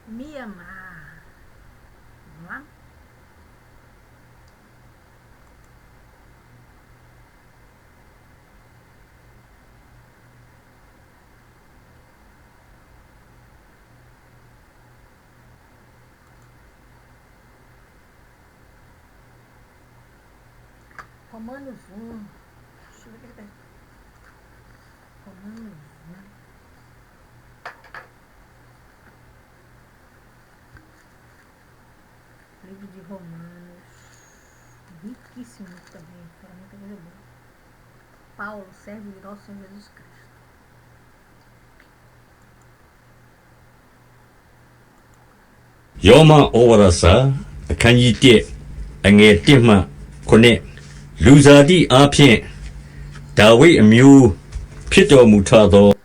Myanmar. One. Romano Zoom. Deixa eu ver o que é. Romano Zoom. Livro de Romanos. Riquíssimo também. Para muita coisa boa. Paulo, servo de nosso Senhor Jesus Cristo. Yoma Owarasa, a Kanyite, and a Tima, Connect. Luzadi Apien, Dawi Amu, Pito Mutado.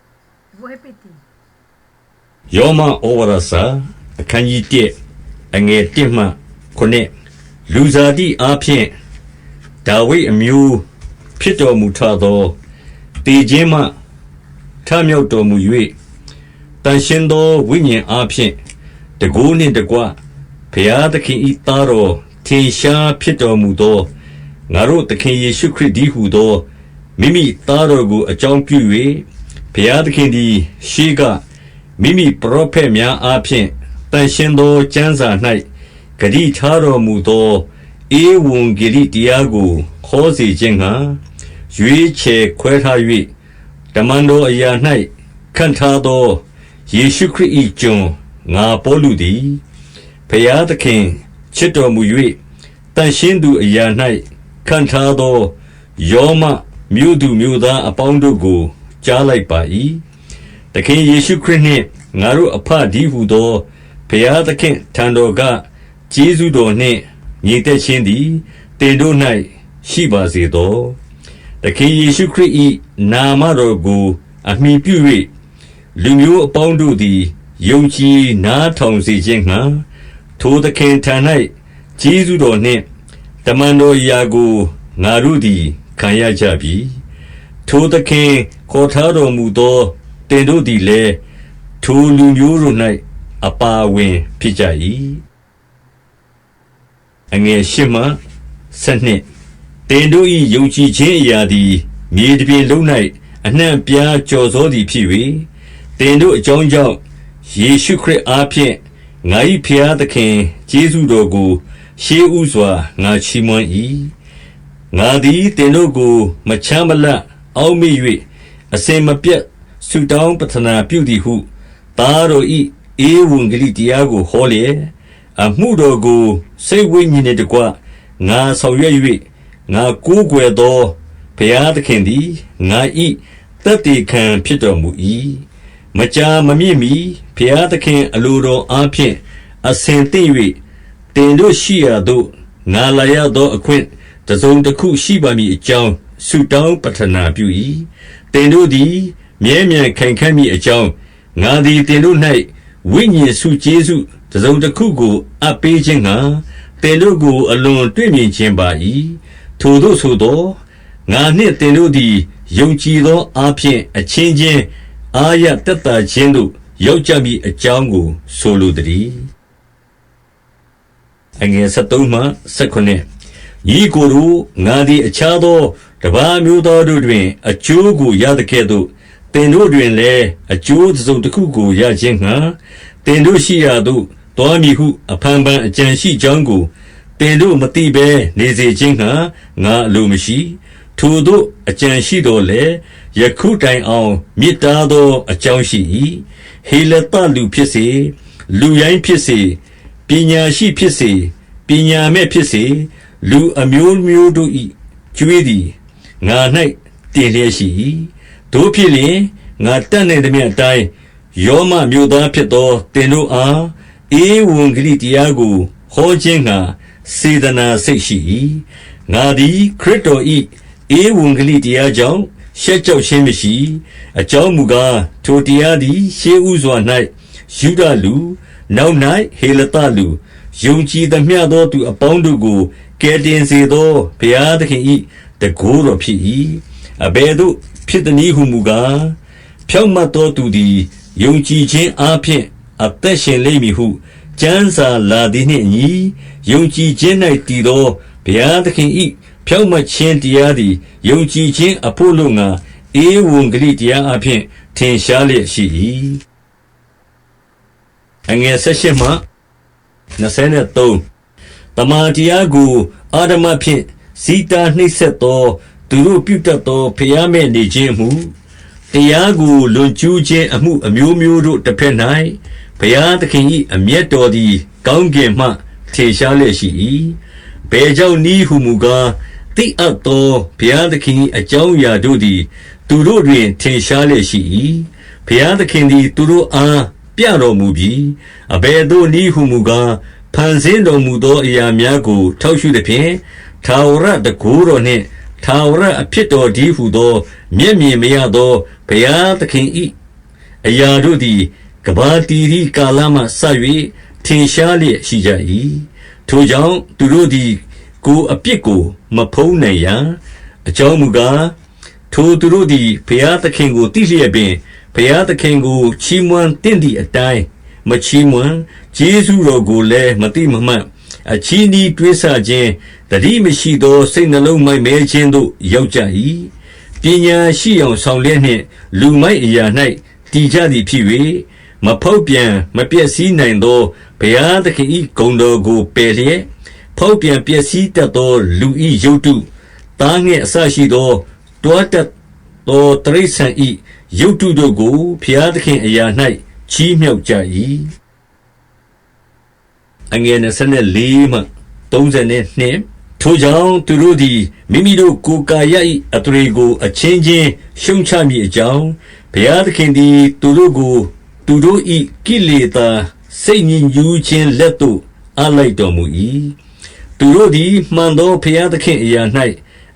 Vou repetir. Yoma Owarasa, a Kanyite, and a Tima, Connect. Luzadi Apien, Dawi Amu, Pito Mutado. Tejema, Tamyoto Muyue, Tanshendo Winyan Apien, the Guni the Gua, Peataki Itaro, Tinsha Pito Mudo. ငါတို့သခင်ယေရှုခရစ်သည်ဟူသောမိမိသားတော်ကိုအကြောင်းပြု၍ဘုရားသခင်သည်ရှေးကမိမိပရောဖက်များအားဖြင့်တန်ရှင်းသောကျမ်းစာ၌ဂတိထားတော်မူသောဧဝံဂေလိတရားကိုခေါ်စေခြင်းငှာရွေးချယ်ခွဲထား၍တမန်တော်အရာ၌ခန့်ထားသောယေရှုခရစ်၏ကျွန်ငါပေါလုသည်ဘုရားသခင်ချစ်တော်မူ၍တန်ရှင်းသူအရာ၌ခံထားသောယောမမြို့သူမြို့သားအပေါင်းတို့ကိုကြားလိုက်ပါ၏သခင်ယေရှုခရစ်နှင့်ငါတို့အဖဒီဟုသောဘုရားသခင်ထံတော်ကကျေးဇူးတော်နှင့်ညီသက်ခြင်းသည်တင်တို့၌ရှိပါစေသောသခင်ယေရှုခရစ်၏နာမတော်ကိုအမိပြု၍လူမျိုးအပေါင်းတို့သည်ယုံကြည်နားထောင်စေခြင်းငှာထိုသခင်ထံ၌ကျေးဇူးတော်နှင့်တမန်တော်ရာကိုငါတို့သည်ခံရကြပြီထိုသခင်ခေါ်ထားတော်မူသောတင်တို့သည်လည်းထိုလူမျိုးတို့၌အပါဝင်ဖြစ်ကြ၏အငယ်၈မှ12တင်တို့၏ယုံကြည်ခြင်းအရာသည်မြေတစ်ပြင်လုံး၌အနှံ့ပြားကျော်စောသည်ဖြစ်၍တင်တို့အကြောင်းကြောင့်ယေရှုခရစ်အားဖြင့်ငါ၏ဖျားသခင်ကျေးဇူးတော်ကိုရှေးဥစွာငါချီးမွမ်း၏ငါသည်တင်တို့ကိုမချမ်းမလတ်အောက်မေ့၍အစဉ်မပြတ်ဆုတောင်းပတနာပြုသည်ဟုသားတော်၏ဧဝံဂေလိတရားကိုဟောလျက်အမှုတော်ကိုစိတ်ဝိညာဉ်နှင့်တကွငါဆောင်ရွက်၍ငါကိုးကွယ်သောဘုရားသခင်သည်ငါ၏သက်သေခံဖြစ်တော်မူ၏မကြာမမြင့်မီဘုရားသခင်အလိုတော်အားဖြင့်အစဉ်သိ၍တင်တို့ရှိရာသို့ငါလာရသောအခွင့်တစုံတစ်ခုရှိပါမည်အကြောင်းဆုတောင်းပတနာပြု၏တင်တို့သည်မြဲမြံခိုင်ခန့်မည်အကြောင်းငါသည်တင်တို့၌ဝိညာဉ်စုကျေးဇူးတစုံတစ်ခုကိုအပ်ပေးခြင်းငှာတင်တို့ကိုအလွန်တွေ့မြင်ခြင်းပါ၏ထိုသို့ဆိုသောငါနှင့်တင်တို့သည်ယုံကြည်သောအားဖြင့်အချင်းချင်းအာရတက်တာခြင်းတို့ရောက်ကြမည်အကြောင်းကိုဆိုလိုသည်အငယ်73မှ79ညီကိုယ်တို့ငါသည်အခြားသောတပါးမျိုးသားတို့တွင်အကျိုးကိုရသကဲ့သို့သင်တို့တွင်လည်းအကျိုးတစ်စုံတစ်ခုကိုရခြင်းငှာသင်တို့ရှိရာသို့တောမည်ဟုအဖန်ဖန်အကြံရှိကြောင်းကိုသင်တို့မသိဘဲနေစေခြင်းငှာငါအလိုမရှိထိုတို့အကြံရှိတော်လေယခုတိုင်အောင်မြစ်တားသောအကြောင်းရှိ၏ဟေလတလူဖြစ်စေလူရိုင်းဖြစ်စေပညာရှိဖြစ်စေပညာမဲ့ဖြစ်စေလူအမျိုးမျိုးတို့၏ကျွေးသည်ငါ၌တင်လျက်ရှိ၏တို့ဖြစ်လျင်ငါတတ်နိုင်သမျှအတိုင်းယောမမျိုးသားဖြစ်သောတင်တို့အားဧဝံဂေလိတရားကိုဟောခြင်းငှာစေတနာစိတ်ရှိ၏ငါသည်ခရစ်တော်၏ဧဝံဂေလိတရားကြောင့်ရှက်ကြောက်ခြင်းမရှိအကြောင်းမူကားထိုတရားသည်ရှေးဥစွာ၌ယူဒလူနောက်၌ဟေလတလူယုံကြည်သမျှသောသူအပေါင်းတို့ကိုကယ်တင်စေသောဘုရားသခင်၏တန်ခိုးတော်ဖြစ်၏အဘယ်သို့ဖြစ်သည်နည်းဟုမူကားဖြောင့်မတ်သောသူသည်ယုံကြည်ခြင်းအားဖြင့် အသက်ရှင်လိမ့်မည်ဟုကျမ်းစာလာသည်နှင့်အညီယုံကြည်ခြင်း၌တည်သောဘုရားသခင်၏ဖြောင့်မတ်ခြင်းတရားသည်ယုံကြည်ခြင်းအဖို့လုံငါဧဝံဂေလိတရားအဖြစ်ထင်ရှားလျက်ရှိ၏အငယ်16မှ23တမန်တရားကိုအာဓမဖြင့်စီတာနှိပ်စက်သောသူတို့ပြုတတ်သောဖျားမဲ့နေခြင်းမှုတရားကိုလွန်ကျူးခြင်းအမှုအမျိုးမျိုးတို့တစ်ဖက်၌ဘုရားသခင်၏အမျက်တော်သည်ကောင်းကင်မှထင်ရှားလျက်ရှိ၏ဘယ်ကြောင့်နည်းဟုမူကားတိအပ်သောဘုရားသခင်၏အကြောင်းအရာတို့သည်သူတို့တွင်ထင်ရှားလျက်ရှိ၏ဘုရားသခင်သည်သူတို့အားပြတော်မူပြီးအဘယ်သို့နည်းဟုမူကားဖန်ဆင်းတော်မူသောအရာများကိုထောက်ရှုသဖြင့်ထာဝရတကူတော်နှင့်ထာဝရအဖြစ်တော်ဒီဟုသောမျက်မြင်မရသောဘုရားသခင်၏အရာတို့သည်ကဘာတီရီကာလမှစ၍ထင်ရှားလျက်ရှိကြ၏ထိုကြောင့်သူတို့သည်ကိုယ်အပြစ်ကိုမဖုံးနိုင်ရာအကြောင်းမူကားထိုသူတို့သည်ဘုရားသခင်ကိုသိလျက်ပင်ဘုရားသခင်ကိုချီးမွမ်းသင့်သည့်အတိုင်းမချီးမွမ်းကျေးဇူးတော်ကိုလည်းမသိမမှတ်အချီးနှီးတွေးဆခြင်းတတိမရှိသောစိတ်နှလုံးမိုက်မဲခြင်းသို့ရောက်ကြ၏ပညာရှိအောင်ဆောင်လျက်နှင့်လူမိုက်အရာ၌တည်ကြသည်ဖြစ်၍မဖောက်ပြန်မပျက်စီးနိုင်သောဘုရားသခင်၏ဂုဏ်တော်ကိုပယ်လျက်ဖောက်ပြန်ပျက်စီးတတ်သောလူ၏ရုပ်တုသားငှက်အစရှိသောတွားတတ်သောတိရစ္ဆာန်၏ရုပ်တုတို့ကိုဘုရားသခင်အရာ၌ချီးမြှောက်ကြ၏အငယ်24မှ32ထိုကြောင့်သူတို့သည်မိမိတို့ကိုယ်ကာယ၏အထရေကိုအချင်းချင်းရှုံချမည်အကြောင်းဘုရားသခင်သည်သူတို့ကိုသူတို့၏ကိလေသာစိတ်ညစ်ညူးခြင်းလက်သို့အလိုက်တော်မူ၏သူတို့သည်မှန်သောဘုရားသခင်အရာ၌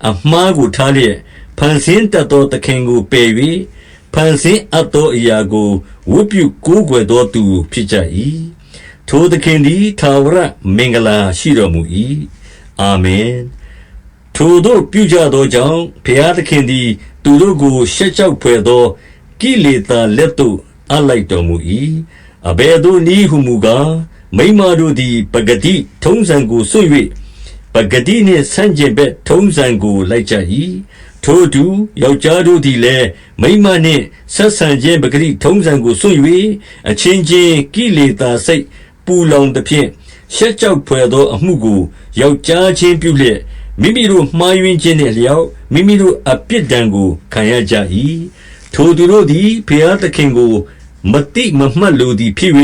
အမှားကိုထားလျက်ဖန်ဆင်းတတ်သောသခင်ကိုပယ်၍ဖန်ဆင်းအပ်သောအရာကိုဝတ်ပြုကိုးကွယ်သောသူဖြစ်ကြ၏ထိုသခင်သည်ထာဝရမင်္ဂလာရှိတော်မူ၏အာမင်ထိုတို့ပြုကြသောကြောင့်ဘုရားသခင်သည်သူတို့ကိုရှက်ကြောက်ဖွယ်သောကိလေသာလက်သို့အလိုက်တော်မူ၏အဘယ်သို့နည်းဟုမူကားမိန်းမတို့သည်ပဂတိထုံးစံကိုစွန့်၍ပဂတိနှင့်ဆန့်ကျင်ဘက်ထုံးစံကိုလိုက်ကြ၏ထို့သူယောက်ျားတို့သည်လည်းမိန်းမနှင့်ဆက်ဆံခြင်းပဂတိထုံးစံကိုစွန့်၍အချင်းချင်းကိလေသာစိတ်ပူလောင်သဖြင့်ရှက်ကြောက်ဖွယ်သောအမှုကိုယောက်ျားချင်းပြုလျက်မိမိတို့မှားယွင်းခြင်းနှင့်လျောက်မိမိတို့အပြစ်ဒဏ်ကိုခံရကြ၏ထိုသူတို့သည်ဘုရားသခင်ကိုမတိမမှတ်လိုသည်ဖြစ်၍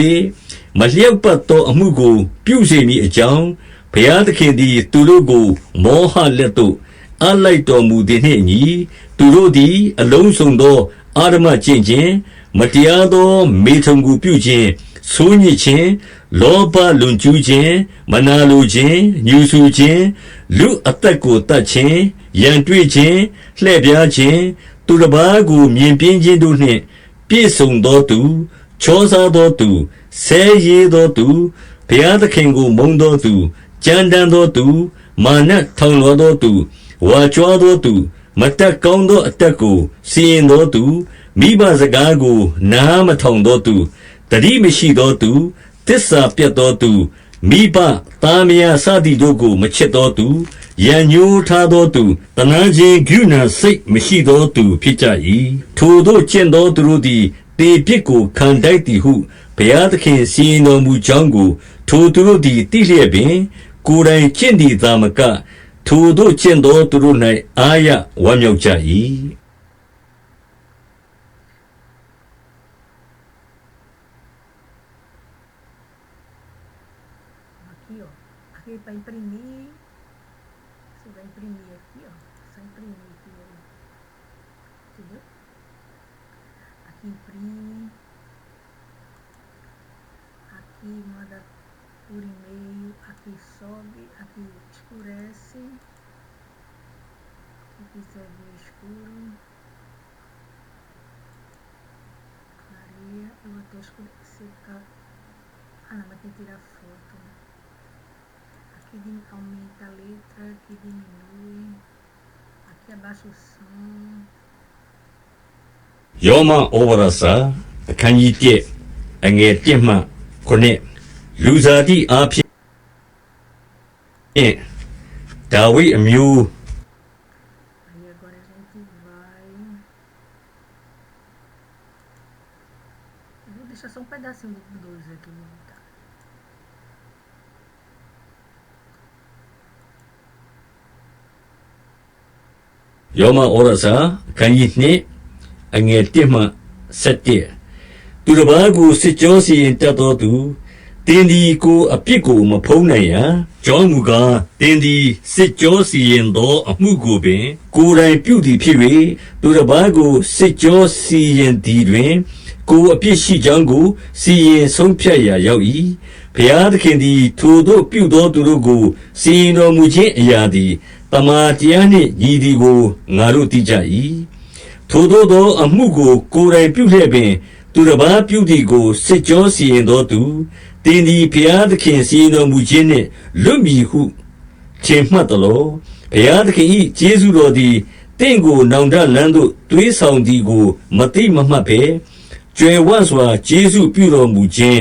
မလျောက်ပတ်သောအမှုကိုပြုစေမည်အကြောင်းဘုရားသခင်သည်သူတို့ကိုမောဟလက်သို့အလိုက်တော်မူသည်နှင့်အညီသူတို့သည်အလုံးစုံသောအာဓမကျင့်ခြင်းမတရားသောမေထုန်ကိုပြုခြင်းဆိုးညစ်ခြင်းလောဘလွန်ကျူးခြင်းမနာလိုခြင်းညှူဆူခြင်းလူအသက်ကိုတတ်ခြင်းရန်တွေ့ခြင်းလှည့်ပြားခြင်းသူတစ်ပါးကိုမြင်ပြင်းခြင်းတို့နှင့်ပြည့်စုံသောသူချောစားသောသူဆဲရေးသောသူဘုရားသခင်ကိုမုန်းသောသူကြမ်းတမ်းသောသူမာနထောင်လွှားသောသူဝါကြွားသောသူမတတ်ကောင်းသောအတက်ကိုစီရင်သောသူမိဘစကားကိုနားမထောင်သောသူတတိမရှိသောသူသစ္စာပြတ်သောသူမိဘသားမယားစသည်တို့ကိုမချစ်သောသူရန်ညှိုးထားသောသူတနာခြင်းဂုဏစိတ်မရှိသောသူဖြစ်ကြ၏ထိုတို့ကျင့်သောသူတို့သည်တေပြစ်ကိုခံတိုက်သည်ဟုဘုရားသခင်စီရင်တော်မူကြောင်းကိုထိုသူတို့သည်သိလျက်ပင်ကိုယ်တိုင်ကျင့်သည်သာမကထိုတို့ကျင့်သောသူတို့၌အာရဝမ်းမြောက်ကြ၏Aqui para imprimir, você vai imprimir aqui, ó, só imprimir aqui, ó. Entendeu? Aqui imprime, aqui manda por e-mail, aqui sobe, aqui escurece, se quiser ver escuro, clareia, eu vou até escurecer, mas tem que tirar foto, né? Aqui aumenta a letra, aqui diminui, aqui abaixa o som. ယောမဩဝါဒစာအခန်းကြီး1အငယ်1မှ ခုနှစ်လူဇာတိအားဖြင့်ဒါဝိဒ်အမျိုး Aí agora a gente vai. Eu vou deixar só um pedacinho do 2 aqui. Tá? Yoma Orasa ခန်းကြီးနှစ်အငယ်1မှ7သူတစ်ပါးကိုစစ်ကြောစီရင်တတ်သောသူတင်းဒီကိုအပြစ်ကိုမဖုံးနိုင်ရာကြောင်းမူကားတင်းဒီစစ်ကြောစီရင်သောအမှုကိုပင်ကိုယ်တိုင်ပြုသည်ဖြစ်၍သူတစ်ပါးကိုစစ်ကြောစီရင်သည်တွင်ကိုယ်အပြစ်ရှိကြောင်းကိုစီရင်ဆုံးဖြတ်ရာရောက်၏ဘုရားသခင်သည်ထိုတို့ပြုသောသူတို့ကိုစီရင်တော်မူခြင်းအရာသည်တမန်တရားနှင့်ညီသည်ကိုငါတို့သိကြ၏ထိုတို့သောအမှုကိုကိုယ်တိုင်ပြုလျက်ပင်သူတစ်ပါးပြုသည်ကိုစစ်ကြောစီရင်သောသူတင်းဒီဘုရားသခင်စီရင်တော်မူခြင်းနှင့်လွတ်မည်ဟုထင်မှတ်သလောဘုရားသခင်၏ကျေးဇူးတော်သည်တင့်ကိုနောင်တလန်းသို့သွေးဆောင်သည်ကိုမသိမမှတ်ဘဲကြွယ်ဝစွာကျေးဇူးပြုတော်မူခြင်း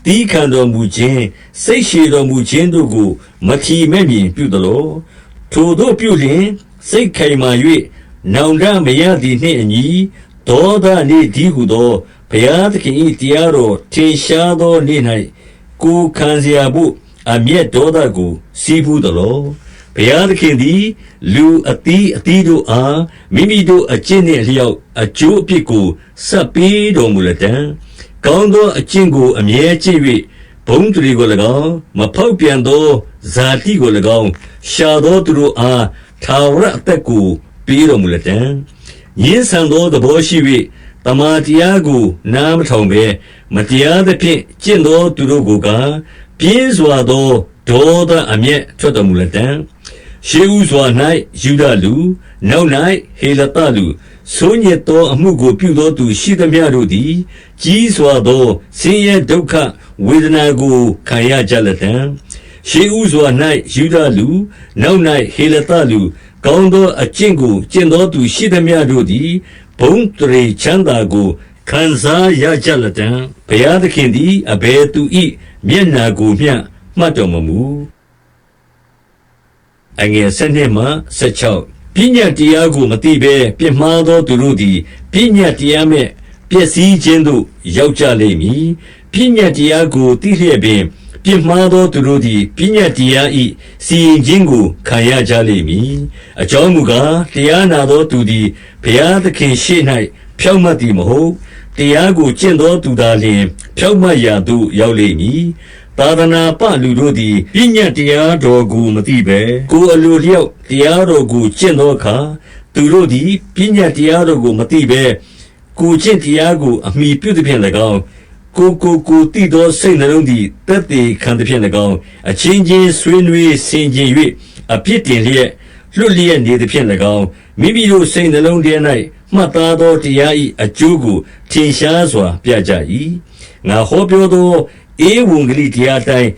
တီးခံတော်မူခြင်းစိတ်ရှည်တော်မူခြင်းတို့ကိုမထီမဲ့မြင်ပြုသလောထိုတို့ပြုလျင်စိတ်ခိုင်မာ၍နောင်တမရသည်နှင့်အညီဒေါသနှင့်ဒီဟုသောဘုရားသခင်၏တရားတော်ထင်ရှားသောနေ့၌ကိုခံเสียဖို့အမျက်ဒေါသကိုစီးပူးသလောဘုရားသခင်သည်လူအသီးအသီးတို့အားမိမိတို့အကျင့်နှင့်လျောက်အကျိုးအပြစ်ကိုဆက်ပေးတော်မူလက်တံကောင်းသောအကျင့်ကိုအမြဲကျင့်၍ဘုံတရီကို၎င်းမဖောက်ပြန်သောဇာတိကို၎င်းရှာသောသူတို့အားထာဝရအသက်ကိုပေးတော်မူလက်တံရင်းဆန်သောသဘောရှိ၍တမန်တရားကိုနားမထောင်ဘဲမတရားသဖြင့်ကျင့်သောသူတို့ကိုကပြင်းစွာသောဒေါသအမျက်ထွက်တော်မူလက်တံရှေးဥစွာ၌ယူဒလူနောက်၌ဟေလတလူဆိုးညစ်သောအမှုကိုပြုသောသူရှိသမျှတို့သည်ကြီးစွာသောဆင်းရဲဒုက္ခဝေဒနာကိုခံရကြလက်တံရှေးဥစွာ၌ယူဒလူနောက်၌ဟေလတလူကောင်းသောအကျင့်ကိုကျင့်သောသူရှိသမျှတို့သည်ဘုံတရေချမ်းသာကိုခံစားရကြလက်တံဘုရားသခင်သည်အဘယ်သူ၏မျက်နာကိုမျှမှတ်တော်မမူအငယ်7မှ16ပညာတရားကိုမသိဘဲပြစ်မှားသောသူတို့သည်ပညာတရားမဲ့ပျက်စီးခြင်းသို့ရောက်ကြလိမ့်မည်ပညာတရားကိုသိလျက်ပင်ပြစ်မှားသောသူတို့သည်ပညာတရား၏စီရင်ခြင်းကိုခံရကြလိမ့်မည်အကြောင်းမူကားတရားနာသောသူသည်ဘုရားသခင်ရှေ့၌ဖြောင့်မတ်သည်မဟုတ်တရားကိုကျင့်သောသူသာလျှင်ဖြောင့်မတ်ရာသို့ရောက်လိမ့်မည်သာသနာပလူတို့သည်ပညာတရားတော်ကိုမသိဘဲကိုယ်အလိုလျောက်တရားတော်ကိုကျင့်သောအခါသူတို့သည်ပညာတရားတော်ကိုမသိဘဲကိုကျင့်တရားကိုအမိပြုသည်ဖြင့်၎င်းကိုတည်သောစိတ်နှလုံးသည်တက်သေးခံသည်ဖြင့်၎င်းအချင်းချင်းဆွေးနွေးဆင်ခြင်၍အပြစ်တင်လျက်လွတ်လျက်နေသည်ဖြင့်၎င်းမိမိတို့စိတ်နှလုံးထဲ၌မှတ်သားသောတရား၏အကျိုးကိုထင်ရှားစွာပြကြ၏ငါဟောပြောသောဧဝံဂေလိတရားတိုင်း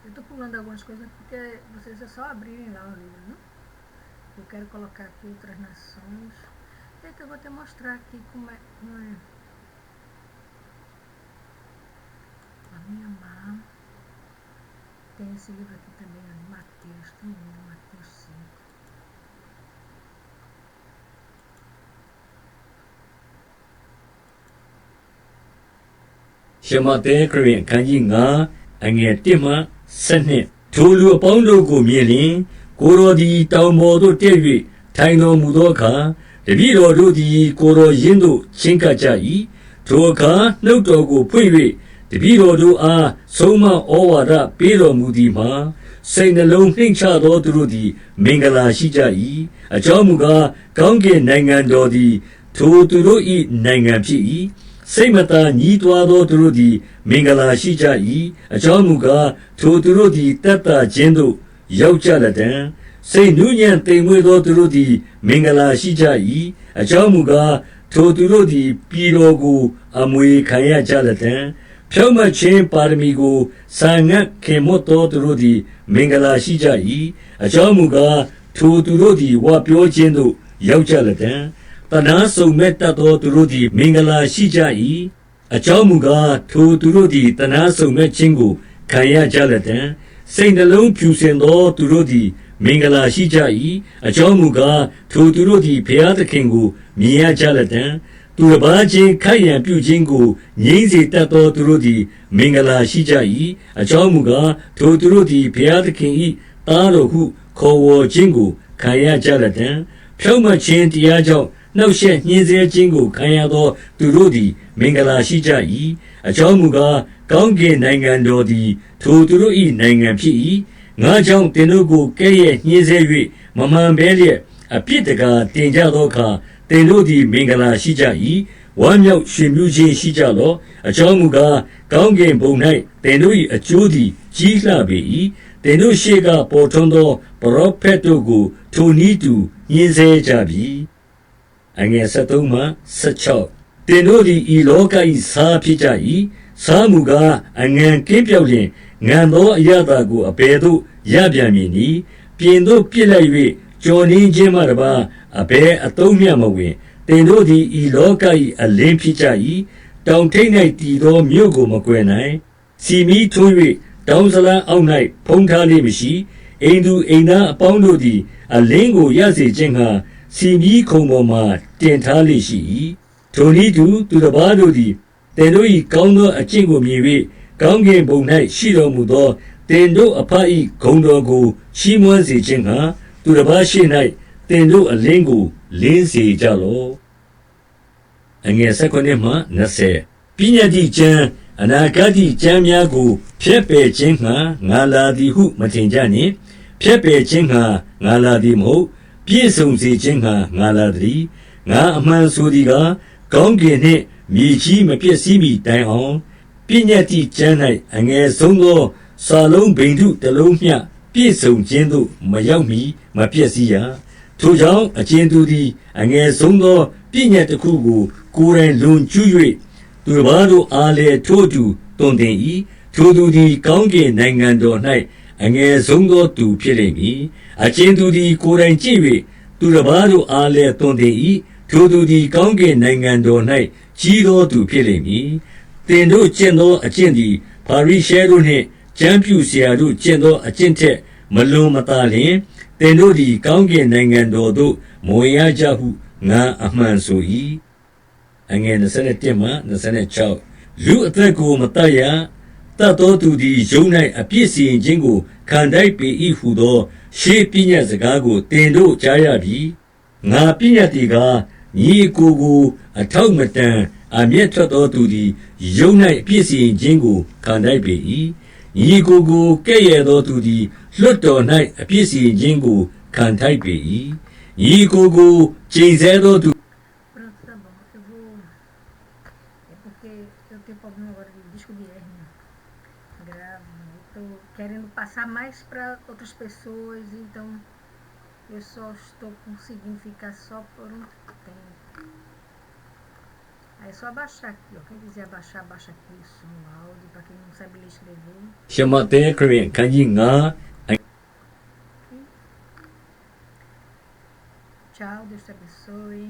Eu tô pulando algumas coisas porque vocês é só abrirem lá o livro, né? Eu quero colocar aqui outras nações. Eita, eu vou até mostrar aqui como é. A minha mãe tem esse livro aqui também, ó, de Mateus, tem lindo, Mateus 5. Shemate Korean ခန်းကြီး9အငယ်1မှ12ထိုလူအပေါင်းတို့ကိုမြင်လျှင်ကိုယ်တော်သည်တောင်ပေါ်သို့တက်၍ထိုင်တော်မူသောအခါတပည့်တော်တို့သည်ကိုယ်တော်ရင်းသို့ချဉ်ကပ်ကြ၏ထိုအခါနှုတ်တော်ကိုဖွင့်၍တပည့်တော်တို့အားဆုံးမဩဝါဒပေးတော်မူသည်မှာစိတ်နှလုံးနှိမ့်ချသောသူတို့သည်မင်္ဂလာရှိကြ၏အကြောင်းမူကားကောင်းကင်နိုင်ငံတော်သည်ထိုသူတို့၏နိုင်ငံဖြစ်၏စိတ်မသာညီးတွားသောသူတို့သည်မင်္ဂလာရှိကြ၏အကြောင်းမူကားထိုသူတို့သည်တက်တာခြင်းသို့ရောက်ကြလက်တံစိတ်နူးညံ့သိမ်မွေ့သောသူတို့သည်မင်္ဂလာရှိကြ၏အကြောင်းမူကားထိုသူတို့သည်ပြည်တော်ကိုအမွေခံရကြလက်တံ ဖြောင့်မတ်ခြင်းပါရမီကိုစာငတ်ခင်မွတ်သောသူတို့သည်မင်္ဂလာရှိကြ၏အကြောင်းမူကားထိုသူတို့သည်ဝါပြောခြင်းသို့ရောက်ကြလက်တံတနာစုံမဲ့တတ်သောသူတို့သည်မင်္ဂလာရှိကြ၏အကြောင်းမူကားထိုသူတို့သည်တနာစုံမဲ့ခြင်းကိုခံရကြလက်တံစိတ်နှလုံးဖြူစင်သောသူတို့သည်မင်္ဂလာရှိကြ၏အကြောင်းမူကားထိုသူတို့သည်ဘုရားသခင်ကိုမြင်ရကြလက်တံသူတစ်ပါးချင်းခိုက်ရန်ပြုခြင်းကိုငြိမ်းစေတတ်သောသူတို့သည်မင်္ဂလာရှိကြ၏အကြောင်းမူကားထိုသူတို့သည်ဘုရားသခင်၏သားတော်ဟုခေါ်ဝေါ်ခြင်းကိုခံရကြလက်တံဖြောင့်မတ်ခြင်းတရားကြောင့်နှောက်ယှက်ညှင်းဆဲခြင်းကိုခံရသောသူတို့သည်မင်္ဂလာရှိကြ၏အကြောင်းမူကားကောင်းကင်နိုင်ငံတော်သည်ထိုသူတို့၏နိုင်ငံဖြစ်၏ငါကြောင့်တင်တို့ကိုကဲ့ရဲ့ညှင်းဆဲ၍မမှန်ဘဲလျက်အပြစ်တကာတင်ကြသောအခါတင်တို့သည်မင်္ဂလာရှိကြ၏ဝမ်းမြောက်ရွှင်မြူးခြင်းရှိကြလော့အကြောင်းမူကားကောင်းကင်ဘုံ၌တင်တို့၏အကျိုးသည်ကြီးလှပေ၏တင်တို့ရှေ့ကပေါ်ထွန်းသောပရောဖက်တို့ကိုထိုနည်းတူညှင်းဆဲကြပြီအငယ်73မှ16တင်တို့သည်ဤလောက၏စားဖြစ်ကြ၏စားမူကားအငံကင်းပြောက်လျင်ငံသောအရသာကိုအဘယ်သို့ရပြန်မည်နည်းပြင်သို့ပြစ်လိုက်၍ကြော်နှင်းခြင်းမှတပါအဘယ်အသုံးမျှမဝင်တင်တို့သည်ဤလောက၏အလင်းဖြစ်ကြ၏တောင်ထိပ်၌တည်သောမြို့ကိုမကွယ်နိုင်စီမီထွန်း၍တောင်စလန်းအောက်၌ဖုံးထားလိမ့်မရှိအိမ်သူအိမ်သားအပေါင်းတို့သည်အလင်းကိုရစေခြင်းငှာစီမီခုံပေါ်မှတင်ထားလိမ့်ရှိ၏ထိုနည်းတူသူတစ်ပါးတို့သည်တင်တို့၏ကောင်းသောအကျင့်ကိုမြင်၍ကောင်းကင်ဘုံ၌ရှိတော်မူသောတင်တို့အဖ၏ဂုဏ်တော်ကိုချီးမွမ်းစေခြင်းငှာသူတစ်ပါးရှိ၌တင်တို့အလင်းကိုလင်းစေကြလော့အငယ်19မှ20ပညာတိကျမ်းအနာဂတ်ကျမ်းများကိုဖျက်ပယ်ခြင်းငှာငါလာသည်ဟုမထင်ကြနှင့်ဖျက်ပယ်ခြင်းငှာငါလာသည်မဟုတ်ပြည့်စုံစေခြင်းငှာငါလာသည်ငါအမှန်ဆိုသည်ကားကောင်းကင်နှင့်မြေကြီးမပြည့်စည်မီတိုင်အောင်ပညာတိကျမ်း၌အငယ်ဆုံးသောစာလုံးဗိန္ဓုတစ်လုံးမျှပြည့်စုံခြင်းသို့မရောက်မီမပြည့်စည်ရထိုကြောင့်အကျဉ်သူသည်အငယ်ဆုံးသောပညာတစ်ခုကိုကိုယ်တိုင်လွန်ကျူး၍သူတစ်ပါးတို့အားလည်းထို့တူတွင်တင်၏ထိုသူသည်ကောင်းကင်နိုင်ငံတော်၌အငယ်ဆုံးသောသူဖြစ်လိမ့်မည်အကျဉ်သူသည်ကိုယ်တိုင်ကြည့်၍သူတစ်ပါးတို့အားလည်းတွင်တင်၏ထိုသူသည်ကောင်းကင်နိုင်ငံတော်၌ကြီးသောသူဖြစ်လိမ့်မည်တင်တို့ကျင့်သောအကျင့်သည်ပါရိရှဲတို့နှင့်ကျမ်းပြုဆရာတို့ကျင့်သောအကျင့်ထက်မလွန်မသာလျှင်တင်တို့သည်ကောင်းကင်နိုင်ငံတော်သို့မဝင်ရကြဟုငါအမှန်ဆို၏အငယ်21မှ26လူအသက်ကိုမတတ်ရတတ်သောသူသည်ယုံ၌အပြစ်စီရင်ခြင်းကိုခံတိုက်ပေ၏ဟုသောရှေးပညတ်စကားကိုတင်တို့ကြားရပြီငါပညတ်တီကားညီကိုကိုအထောက်မတန်အမျက်ထွက်သောသူသည်ယုံ၌အပြစ်စီရင်ခြင်းကိုခံတိုက်ပေ၏ညီကိုကိုကဲ့ရဲ့သောသူသည်လွတ်တော်၌အပြစ်စီရင်ခြင်းကိုခံထိုက်ပေ၏ညီကိုကိုကျိန်ဆဲသောသူ Pronto, tá bom. Eu vou. É porque eu tenho problema agora de disco de hérnia. Grave. Eu tô querendo passar mais para outras pessoas, então eu só estou conseguindo ficar só por um tempo. Aí é só abaixar aqui, ó. Quem quiser abaixar, abaixa aqui o som, o áudio, para quem não sabe ler e escrever. ရှမဿဲခရစ်ခန်းကြီး9 Tchau, Deus te abençoe.